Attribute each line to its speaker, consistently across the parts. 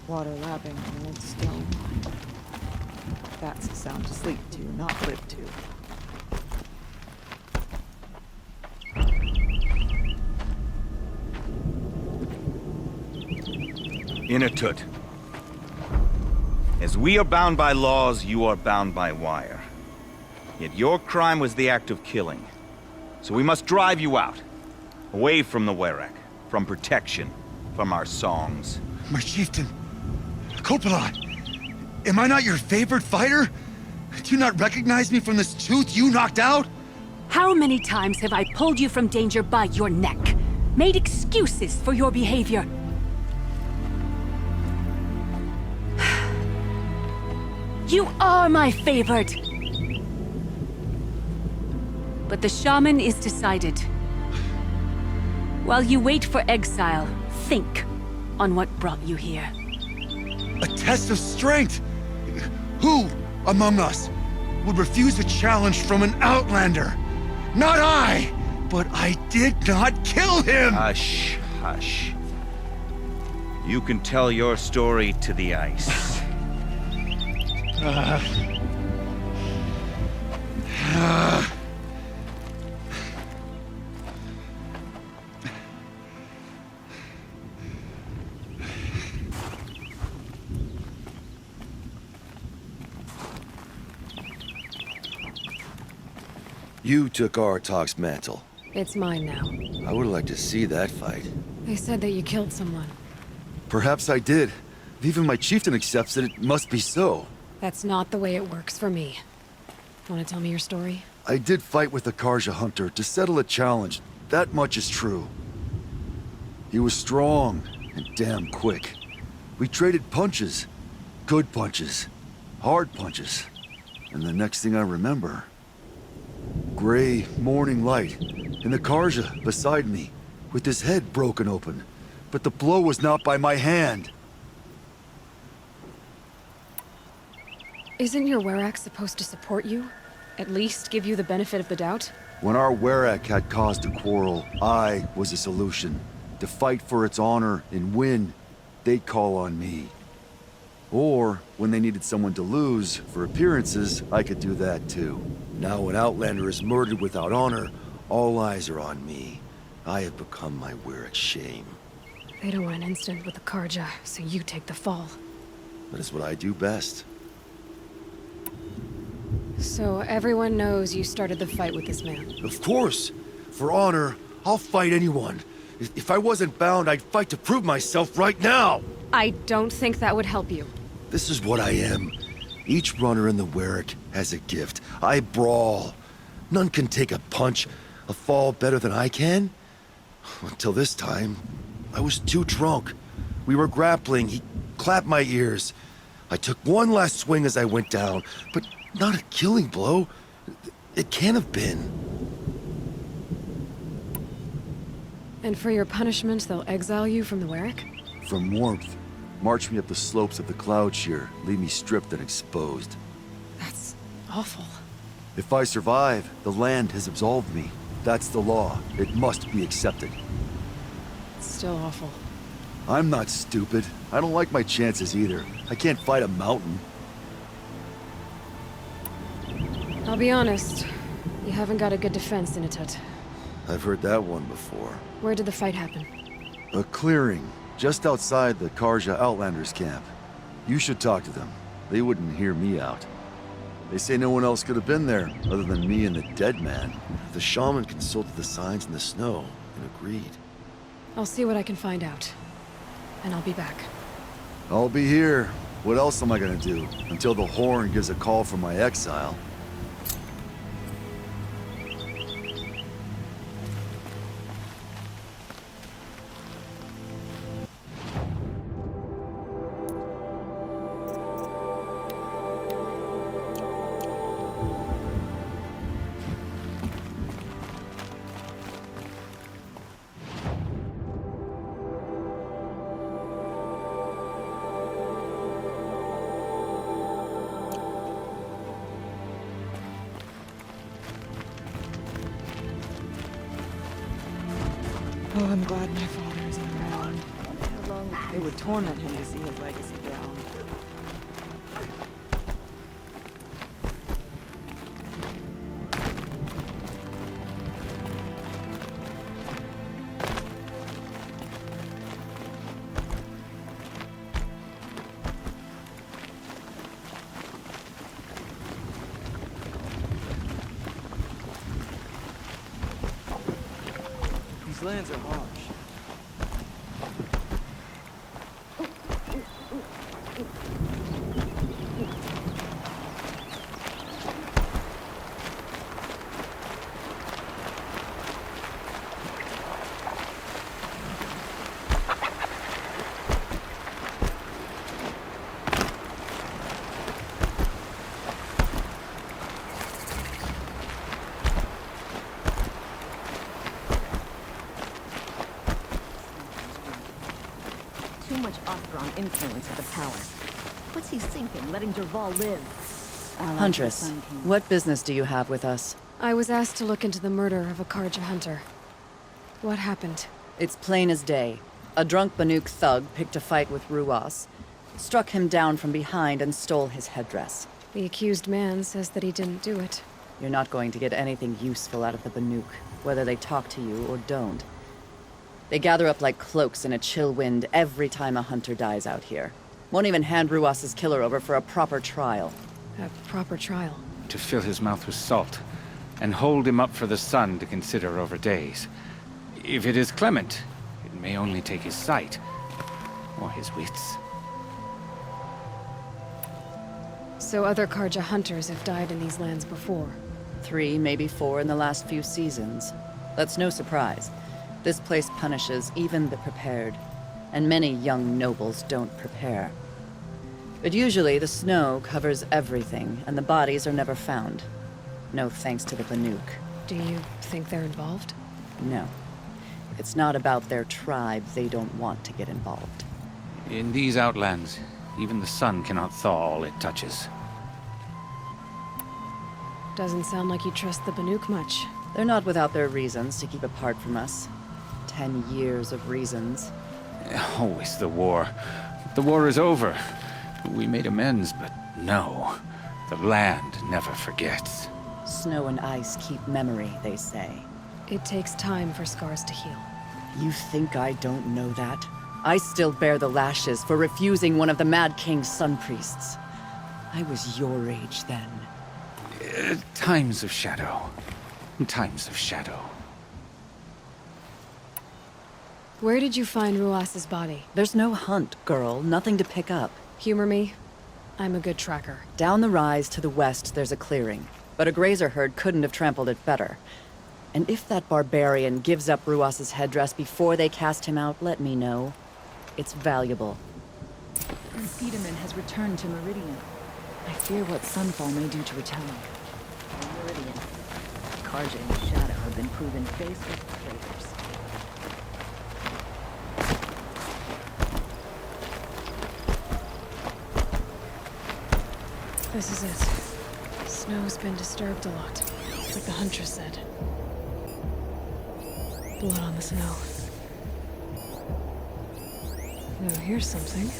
Speaker 1: Water lapping on old stone. That's a sound to sleep to, not live to.
Speaker 2: Inatut. As we are bound by laws, you are bound by wire. Yet your crime was the act of killing. So we must drive you out. Away from the Werak. From protection. From our songs.
Speaker 3: My chieftain. Kopala! Am I not your favorite fighter? Do you not recognize me from this tooth you knocked out?
Speaker 4: How many times have I pulled you from danger by your neck? Made excuses for your behavior? You are my favorite! But the shaman is decided. While you wait for exile, think on what brought you here.
Speaker 3: A test of strength! Who among us would refuse a challenge from an outlander? Not I! But I did not kill him!
Speaker 2: Hush, hush. You can tell your story to the ice.
Speaker 5: You took Artok's mantle.
Speaker 6: It's mine now.
Speaker 5: I would like to see that fight.
Speaker 6: They said that you killed someone.
Speaker 5: Perhaps I did. If even my chieftain accepts it, it must be so.
Speaker 6: That's not the way it works for me. Want to tell me your story?
Speaker 5: I did fight with the Karja hunter to settle a challenge. That much is true. He was strong and damn quick. We traded punches. Good punches. Hard punches. And the next thing I remember... gray morning light, and the Karja beside me, with his head broken open. But the blow was not by my hand.
Speaker 6: Isn't your Werak supposed to support you? At least give you the benefit of the doubt?
Speaker 5: When our Werak had caused a quarrel, I was a solution. To fight for its honor and win, they'd call on me. Or, when they needed someone to lose, for appearances, I could do that too. Now when Outlander is murdered without honor, all eyes are on me. I have become my Werak's shame.
Speaker 6: They don't want an incident with the Karja, so you take the fall.
Speaker 5: That is what I do best.
Speaker 6: So everyone knows you started the fight with this man.
Speaker 5: Of course! For honor, I'll fight anyone. If I wasn't bound, I'd fight to prove myself right now!
Speaker 6: I don't think that would help you.
Speaker 5: This is what I am. Each runner in the Werak has a gift. I brawl. None can take a punch, a fall better than I can. Until this time, I was too drunk. We were grappling. He clapped my ears. I took one last swing as I went down, but not a killing blow. It can't have been.
Speaker 6: And for your punishment, they'll exile you from the Werak?
Speaker 5: From warmth, march me up the slopes of the Cloud Shear, leave me stripped and exposed.
Speaker 6: That's awful.
Speaker 5: If I survive, the land has absolved me. That's the law. It must be accepted.
Speaker 6: It's still awful.
Speaker 5: I'm not stupid. I don't like my chances either. I can't fight a mountain.
Speaker 6: I'll be honest. You haven't got a good defense, Inatut.
Speaker 5: I've heard that one before.
Speaker 6: Where did the fight happen?
Speaker 5: A clearing, just outside the Karja Outlanders camp. You should talk to them. They wouldn't hear me out. They say no one else could have been there, other than me and the dead man. The shaman consulted the signs in the snow, and agreed.
Speaker 6: I'll see what I can find out. And I'll be back.
Speaker 5: I'll be here. What else am I gonna do? Until the Horn gives a call for my exile.
Speaker 1: Oh, I'm glad my father isn't around.
Speaker 7: How long have you
Speaker 1: It would torment him to see his legacy drown.
Speaker 7: These lands are harsh.
Speaker 8: Too much Othron influence at the palace. What's he thinking, letting Dervahl live?
Speaker 9: Huntress, what business do you have with us?
Speaker 6: I was asked to look into the murder of a Karja hunter. What happened?
Speaker 9: It's plain as day. A drunk Banuk thug picked a fight with Ruas, struck him down from behind and stole his headdress.
Speaker 6: The accused man says that he didn't do it.
Speaker 9: You're not going to get anything useful out of the Banuk, whether they talk to you or don't. They gather up like cloaks in a chill wind every time a hunter dies out here. Won't even hand Ruas's killer over for a proper trial.
Speaker 6: A proper trial.
Speaker 10: To fill his mouth with salt, and hold him up for the sun to consider over days. If it is clement, it may only take his sight, or his wits.
Speaker 6: So other Karja hunters have died in these lands before.
Speaker 9: 3, maybe 4 in the last few seasons. That's no surprise. This place punishes even the prepared, and many young nobles don't prepare. But usually the snow covers everything, and the bodies are never found. No thanks to the Banuk.
Speaker 6: Do you think they're involved?
Speaker 9: No. It's not about their tribe. They don't want to get involved.
Speaker 10: In these outlands, even the sun cannot thaw all it touches.
Speaker 6: Doesn't sound like you trust the Banuk much.
Speaker 9: They're not without their reasons to keep apart from us. 10 years of reasons.
Speaker 10: Always the war. The war is over. We made amends, but no. The land never forgets.
Speaker 9: Snow and ice keep memory, they say.
Speaker 6: It takes time for scars to heal.
Speaker 9: You think I don't know that? I still bear the lashes for refusing one of the Mad King's sun priests. I was your age then.
Speaker 10: Times of shadow. Times of shadow.
Speaker 6: Where did you find Ruas's body?
Speaker 9: There's no hunt, girl. Nothing to pick up.
Speaker 6: Humor me. I'm a good tracker.
Speaker 9: Down the rise to the west, there's a clearing. But a grazer herd couldn't have trampled it better. And if that barbarian gives up Ruas's headdress before they cast him out, let me know. It's valuable.
Speaker 8: Prince Tiedemann has returned to Meridian. I fear what Sunfall may do to Retelling. Meridian. Karja and Shadow have been proven faceless traitors.
Speaker 6: This is it. Snow's been disturbed a lot, like the Huntress said. Blood on the snow. Now here's something.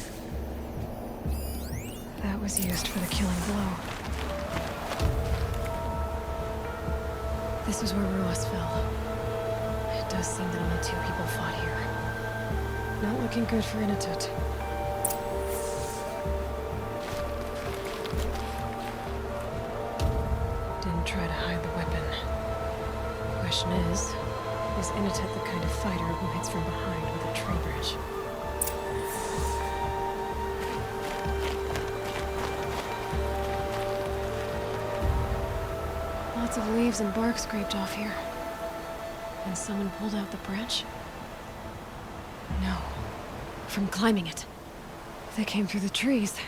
Speaker 6: That was used for the killing blow. This is where Ruas fell. It does seem that only 2 people fought here. Not looking good for Inatut. Didn't try to hide the weapon. Question is Inatut the kind of fighter who hits from behind with a tree bridge? Lots of leaves and bark scraped off here. And someone pulled out the branch? No. From climbing it. They came through the trees.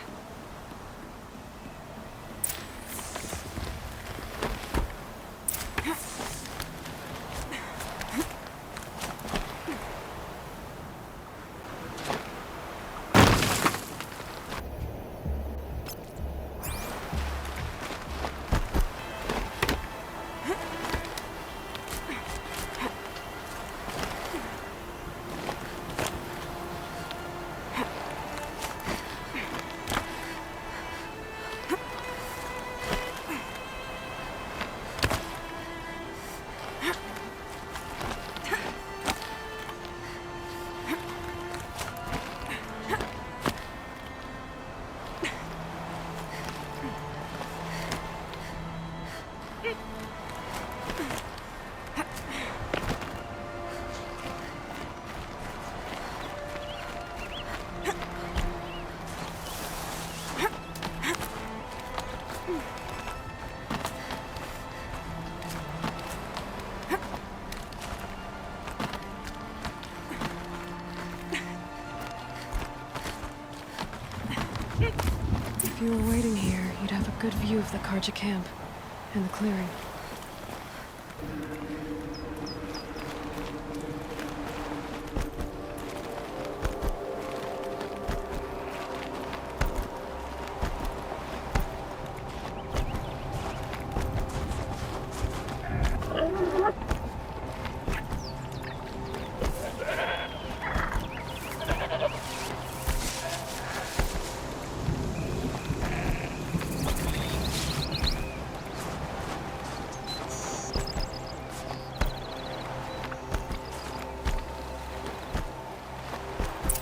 Speaker 6: If you were waiting here, you'd have a good view of the Karja camp and the clearing.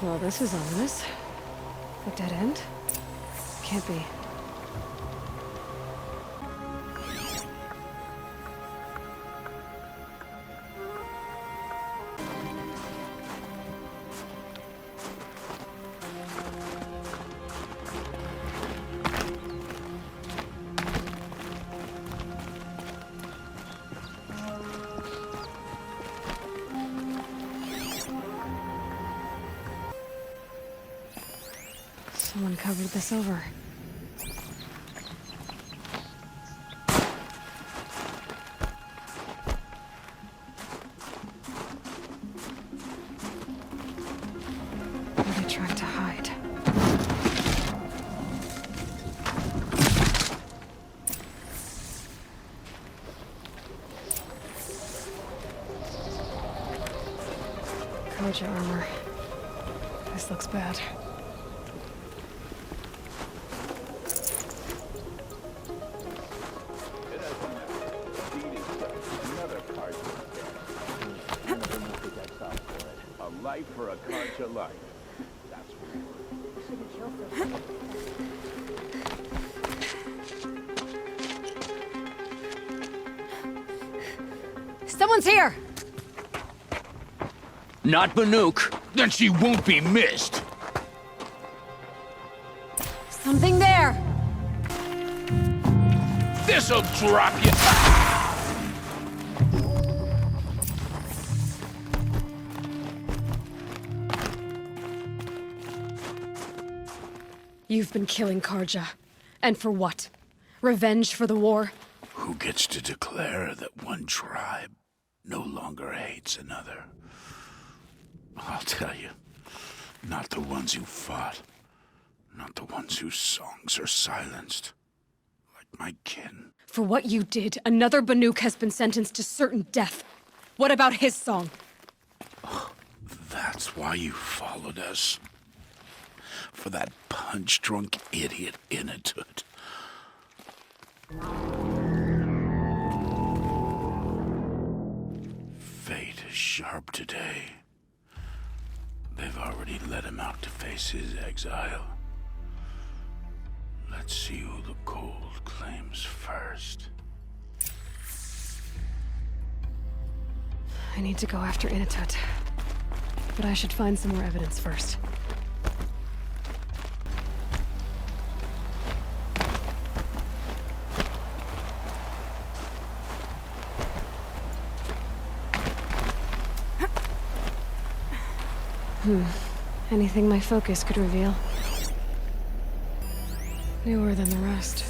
Speaker 6: Well, this is ominous. A dead end? Can't be. Someone covered this over. What are they trying to hide? Karja armor. This looks bad.
Speaker 7: For a Karja life. That's
Speaker 6: Someone's here!
Speaker 7: not Banuk. Then she won't be missed.
Speaker 6: Something there!
Speaker 7: This'll drop you.
Speaker 6: You've been killing Karja. And for what? Revenge for the war?
Speaker 11: Who gets to declare that one tribe no longer hates another? I'll tell you, not the ones who fought, not the ones whose songs are silenced, like my kin.
Speaker 6: For what you did, another Banuk has been sentenced to certain death. What about his song?
Speaker 11: That's why you followed us. For that punch-drunk idiot Inatut. Fate is sharp today. They've already let him out to face his exile. Let's see who the cold claims first.
Speaker 6: I need to go after Inatut. But I should find some more evidence first. Anything my focus could reveal. Newer than the rest.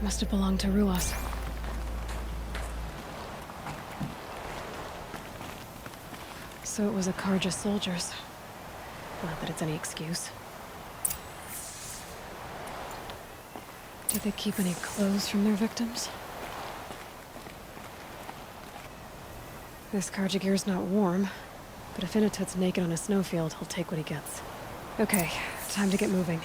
Speaker 6: Must have belonged to Ruas. So it was a Karja soldiers. Not that it's any excuse. Did they keep any clothes from their victims? This Karja gear's not warm. But if Inatut's naked on a snowfield, he'll take what he gets. Okay, time to get moving.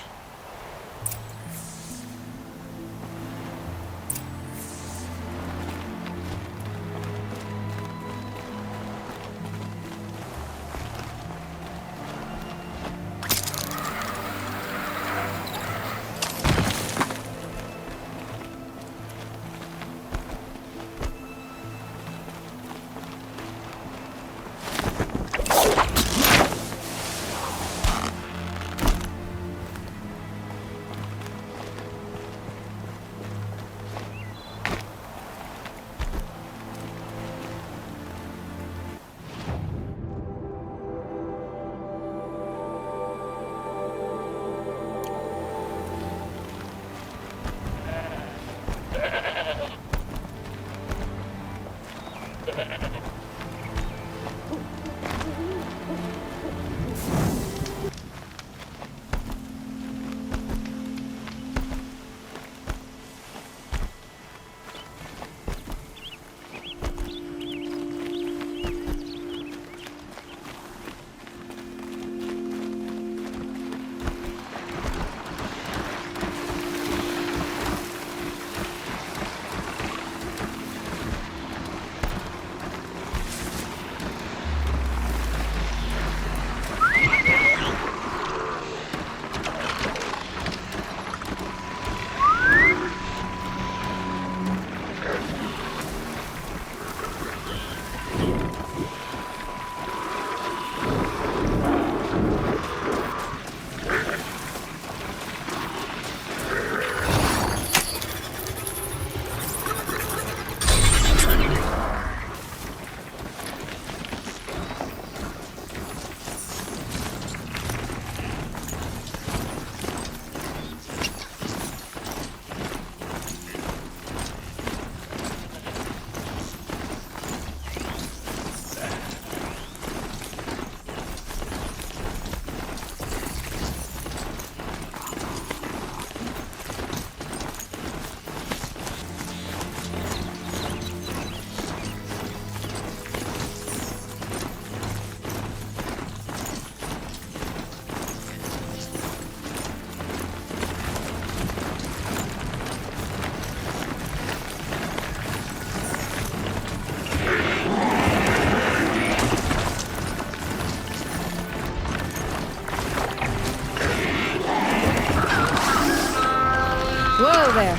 Speaker 6: Whoa there.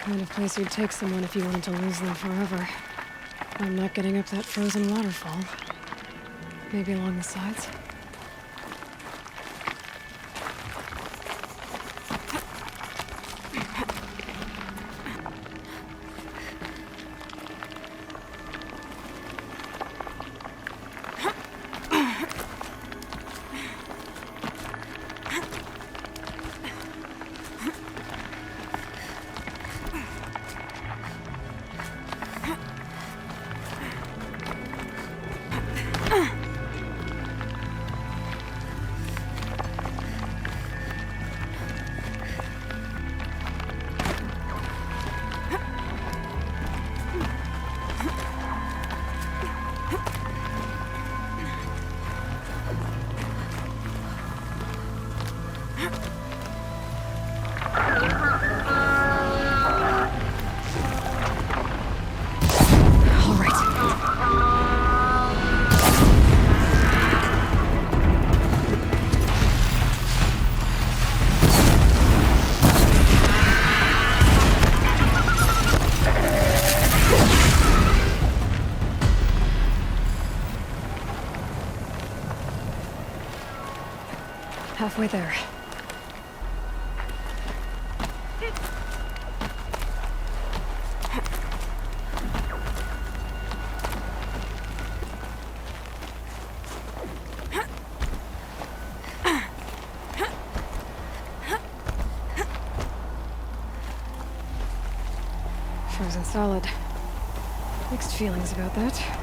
Speaker 6: Kind of place you'd take someone if you wanted to lose them forever. I'm not getting up that frozen waterfall. Maybe along the sides? Halfway there. Frozen solid. Mixed feelings about that.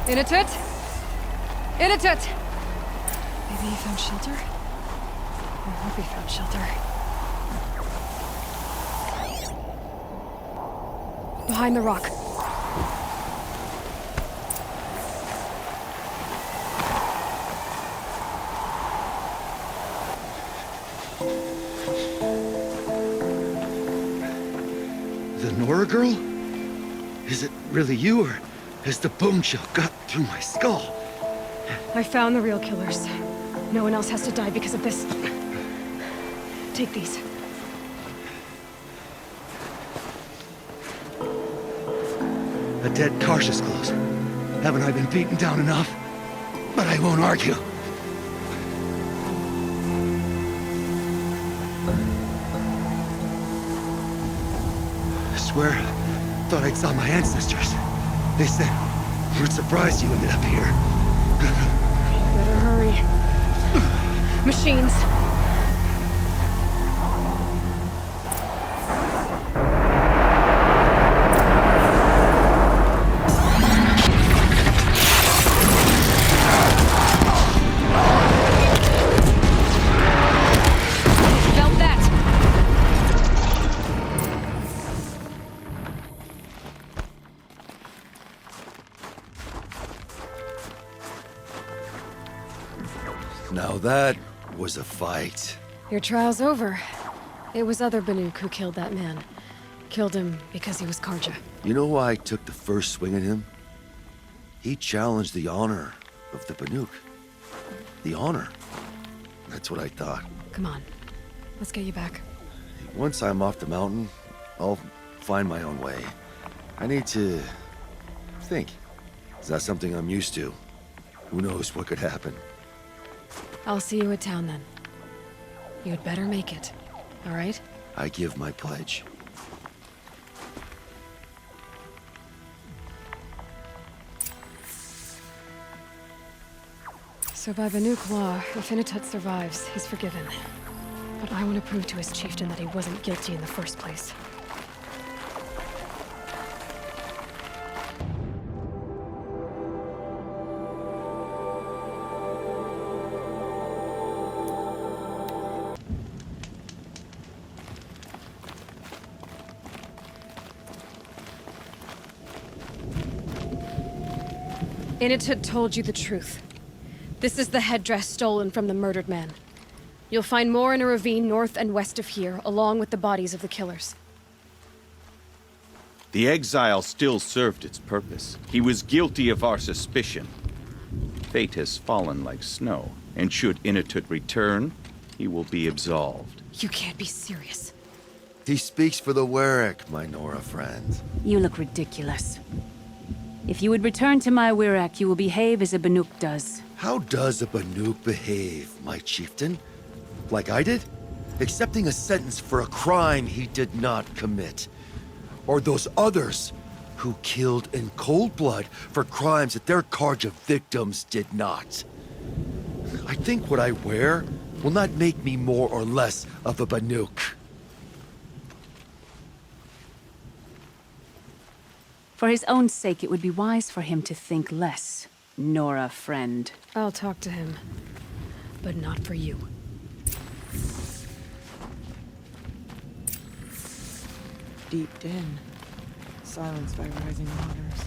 Speaker 6: Inatut! Inatut! Maybe he found shelter? I hope he found shelter. Behind the rock.
Speaker 3: The Nora girl? Is it really you, or has the bone chill got through my skull?
Speaker 6: I found the real killers. No one else has to die because of this. Take these.
Speaker 3: A dead Karja's close. Haven't I been beaten down enough? But I won't argue. I swear, thought I saw my ancestors. They said, we're surprised you ended up here.
Speaker 6: Better hurry. Machines.
Speaker 4: Felt that!
Speaker 5: Now that was a fight.
Speaker 6: Your trial's over. It was other Banuk who killed that man. Killed him because he was Karja.
Speaker 5: You know why I took the first swing at him? He challenged the honor of the Banuk. The honor. That's what I thought.
Speaker 6: Come on. Let's get you back.
Speaker 5: Once I'm off the mountain, I'll find my own way. I need to think. It's not something I'm used to. Who knows what could happen?
Speaker 6: I'll see you at town then. You'd better make it. All right?
Speaker 5: I give my pledge.
Speaker 6: So by Banuk law, if Inatut survives, he's forgiven. But I want to prove to his chieftain that he wasn't guilty in the first place. Inatut told you the truth. This is the headdress stolen from the murdered man. You'll find more in a ravine north and west of here, along with the bodies of the killers.
Speaker 2: The exile still served its purpose. He was guilty of our suspicion. Fate has fallen like snow, and should Inatut return, he will be absolved.
Speaker 6: You can't be serious.
Speaker 5: He speaks for the Warwick, my Nora friend.
Speaker 4: You look ridiculous. If you would return to my Wirrak, you will behave as a Banuk does.
Speaker 5: How does a Banuk behave, my chieftain? Like I did? Accepting a sentence for a crime he did not commit. Or those others who killed in cold blood for crimes that their Karja victims did not. I think what I wear will not make me more or less of a Banuk.
Speaker 4: For his own sake, it would be wise for him to think less, Nora friend.
Speaker 6: I'll talk to him. But not for you.
Speaker 1: Deep din, silenced by rising waters.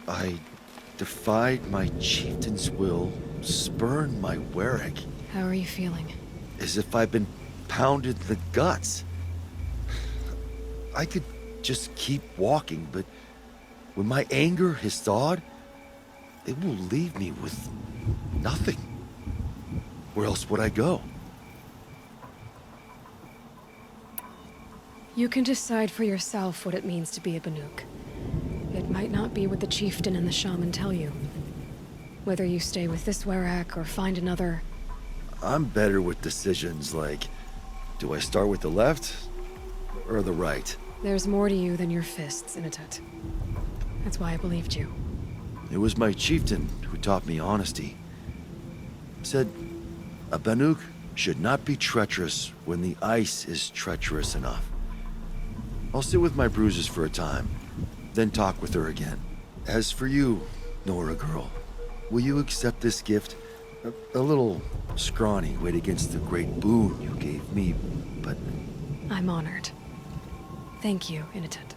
Speaker 5: I defied my chieftain's will, spurned my Warwick,
Speaker 6: How are you feeling?
Speaker 5: as if I'd been pounded in the guts. I could just keep walking, but when my anger has thawed, it will leave me with nothing. Where else would I go?
Speaker 6: You can decide for yourself what it means to be a Banuk. It might not be what the chieftain and the shaman tell you. Whether you stay with this Warwick or find another...
Speaker 5: I'm better with decisions like, do I start with the left or the right?
Speaker 6: There's more to you than your fists, Inatut. That's why I believed you.
Speaker 5: It was my chieftain who taught me honesty. Said, a Banuk should not be treacherous when the ice is treacherous enough. I'll sit with my bruises for a time, then talk with her again. As for you, Nora girl, will you accept this gift? A little scrawny weighed against the great boon you gave me, but...
Speaker 6: I'm honored. Thank you, Inatut.